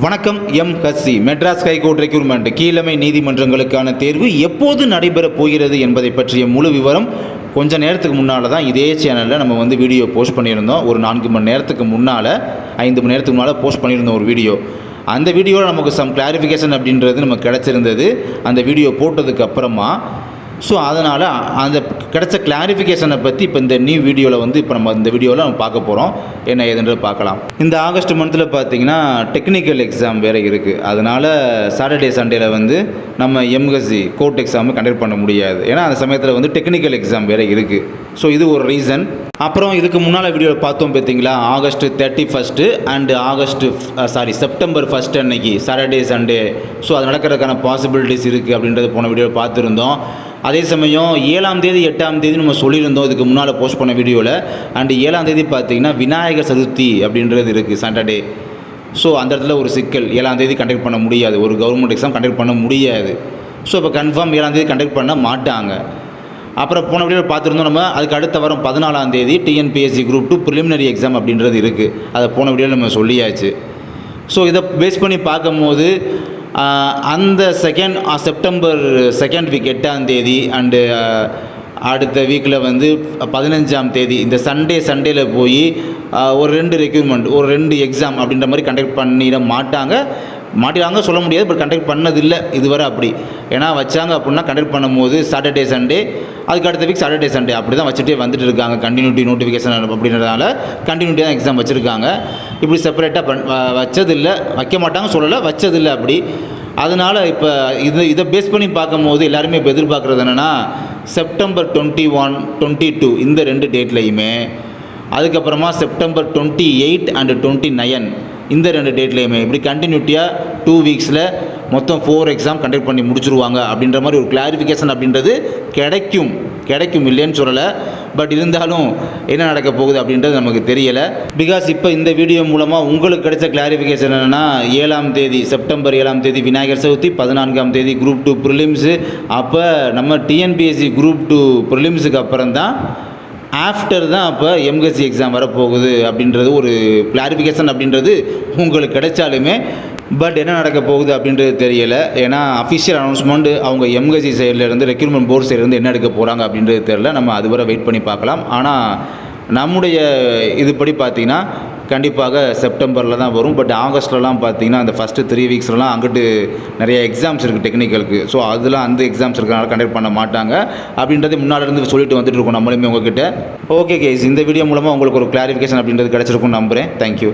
வணக்கம். MHC Madras high court recruitment கீழமை நீதிமன்றங்களுக்கான தேர்வு எப்போது நடைபெறப் போகிறது என்பதை பற்றிய முழு விவரம் கொஞ்ச நேரத்துக்கு முன்னால் தான் இதே சேனலில் நம்ம வீடியோ போஸ்ட் பண்ணியிருந்தோம். ஒரு 4 மணி நேரத்துக்கு முன்னால் 5 மணி நேரத்துக்கு முன்னால் போஸ்ட் பண்ணியிருந்தோம் ஒரு வீடியோ. அந்த வீடியோவில் நமக்கு சம் கிளாரிஃபிகேஷன் அப்படின்றது நமக்கு கிடச்சிருந்தது அந்த வீடியோ போட்டதுக்கு அப்புறமா. ஸோ அதனால் அந்த கிடைச்ச கிளாரிஃபிகேஷனை பற்றி இப்போ இந்த நியூ வீடியோவில் இப்போ நம்ம இந்த வீடியோவில் நம்ம பார்க்க போகிறோம். என்ன ஏதுன்றது பார்க்கலாம். இந்த ஆகஸ்ட் மந்தில் பார்த்திங்கன்னா டெக்னிக்கல் எக்ஸாம் வேறு இருக்குது. அதனால் சாட்டர்டே சண்டேயில் நம்ம எம்ஹெச்சி கோர்ட் எக்ஸாமு கண்டக்ட் பண்ண முடியாது. ஏன்னா அந்த சமயத்தில் டெக்னிக்கல் எக்ஸாம் வேறு இருக்குது. ஸோ இது ஒரு ரீசன். அப்புறம் இதுக்கு முன்னால் வீடியோவில் பார்த்தோம் பார்த்தீங்களா, ஆகஸ்ட் 31 அண்டு செப்டம்பர் 1 அன்னைக்கு சாட்டர்டே சண்டே. ஸோ அது நடக்கிறதுக்கான பாசிபிலிட்டிஸ் இருக்குது அப்படின்றது போன வீடியோவில் பார்த்துருந்தோம். அதே சமயம் 7ஆம் தேதி 8ஆம் தேதி நம்ம சொல்லியிருந்தோம் இதுக்கு முன்னால் போஸ்ட் பண்ண வீடியோவில். அண்டு 7ஆம் தேதி பார்த்திங்கன்னா விநாயகர் சதுர்த்தி அப்படின்றது இருக்குது சாட்டர்டே. ஸோ அந்த இடத்துல ஒரு சிக்கல், 7ஆம் தேதி கண்டக்ட் பண்ண முடியாது, ஒரு கவர்மெண்ட் எக்ஸாம் கண்டக்ட் பண்ண முடியாது. ஸோ இப்போ கன்ஃபார்ம் 7ஆம் தேதி கண்டக்ட் பண்ண மாட்டாங்க. அப்புறம் போன வீடியோவில் பார்த்துருந்தோம் நம்ம. அதுக்கு அடுத்த வாரம் 14ஆம் தேதி டிஎன்பிஎஸ்சி குரூப் 2 ப்ரிலிமினரி எக்ஸாம் அப்படின்றது இருக்குது. அதை போன வீடியோவில் நம்ம சொல்லியாச்சு. ஸோ இதை பேஸ் பண்ணி பார்க்கும்போது அந்த செப்டம்பர் 2nd வீக் 8ஆம் தேதி அண்டு அடுத்த வீக்கில் 15ஆம் தேதி இந்த சண்டேல போய் ஒரு 2 ரெக்ரூட்மெண்ட் ஒரு 2 எக்ஸாம் அப்படின்ற மாதிரி கண்டக்ட் பண்ணிட மாட்டிடாங்க சொல்ல முடியாது. பட் கண்டக்ட் பண்ணதில்லை இதுவரை அப்படி. ஏன்னா வச்சாங்க அப்படின்னா கண்டக்ட் பண்ணும்போது சாட்டர்டே சண்டே, அதுக்கு அடுத்த வீக் சாட்டர்டே சண்டே அப்படி தான் வச்சுட்டே வந்துட்டு இருக்காங்க. கண்டினியூட்டி நோட்டிஃபிகேஷன் அப்படின்றதுனால கண்டினியூட்டி தான் எக்ஸாம் வச்சுருக்காங்க. இப்படி செப்பரேட்டாக வச்சதில்லை, வைக்க மாட்டாங்க சொல்லலை, வச்சதில்லை அப்படி. அதனால் இப்போ இதை பேஸ் பண்ணி பார்க்கும்போது எல்லாருமே இப்போ எதிர்பார்க்குறது என்னென்னா செப்டம்பர் 21, 22 இந்த 2 டேட்லையுமே, அதுக்கப்புறமா செப்டம்பர் 28 அண்டு 29 இந்த 2 டேட்லேயுமே இப்படி கண்டினியூட்டியாக 2 வீக்ஸில் மொத்தம் 4 எக்ஸாம் கண்டக்ட் பண்ணி முடிச்சுருவாங்க அப்படின்ற மாதிரி ஒரு கிளாரிஃபிகேஷன் அப்படின்றது கிடைக்கும் இல்லைன்னு சொல்லலை. பட் இருந்தாலும் என்ன நடக்க போகுது அப்படின்றது நமக்கு தெரியலை. பிகாஸ் இப்போ இந்த வீடியோ மூலமாக உங்களுக்கு கிடைச்ச கிளாரிஃபிகேஷன் என்னென்னா செப்டம்பர் 7ஆம் தேதி விநாயகர் சதுர்த்தி, 14ஆம் தேதி குரூப் 2 ப்ரிலிம்ஸு. அப்போ நம்ம டிஎன்பிஎஸ்சி குரூப் 2 ப்ரிலிம்ஸுக்கு அப்புறம் தான் ஆஃப்டர் தான் அப்போ எம்ஹெச்சி எக்ஸாம் வரப்போகுது அப்படின்றது ஒரு கிளாரிஃபிகேஷன் அப்படின்றது உங்களுக்கு கிடைச்சாலுமே பட் என்ன நடக்க போகுது அப்படின்றது தெரியலை. ஏன்னா அஃபிஷியல் அனௌன்ஸ்மெண்ட் அவங்க எம்ஹெச்சி சைட்லேருந்து ரெக்ரூட்மெண்ட் போர்ட் சைட்லேருந்து என்ன எடுக்க போகிறாங்க அப்படின்றது தெரியல. நம்ம அதுவரை வெயிட் பண்ணி பார்க்கலாம். ஆனால் நம்முடைய இதுபடி பார்த்திங்கன்னா கண்டிப்பாக செப்டம்பரில் தான் வரும். பட் ஆகஸ்ட்லலாம் பார்த்திங்கன்னா அந்த ஃபஸ்ட்டு 3 வீக்ஸ்லாம் அங்கிட்டு நிறைய எக்ஸாம்ஸ் இருக்குது டெக்னிக்கலுக்கு. ஸோ அதெல்லாம் அந்த எக்ஸாம்ஸ் இருக்கிறனால கண்டக்ட் பண்ண மாட்டாங்க அப்படின்றது முன்னாடிருந்து சொல்லிட்டு வந்துட்டு இருக்கோம் நம்மளுமே உங்ககிட்ட. ஓகே கேஸ், இந்த வீடியோ மூலமாக உங்களுக்கு ஒரு கிளாரிஃபிகேஷன் அப்படின்றது கிடச்சிருக்கும்னு நம்புகிறேன். தேங்க்யூ.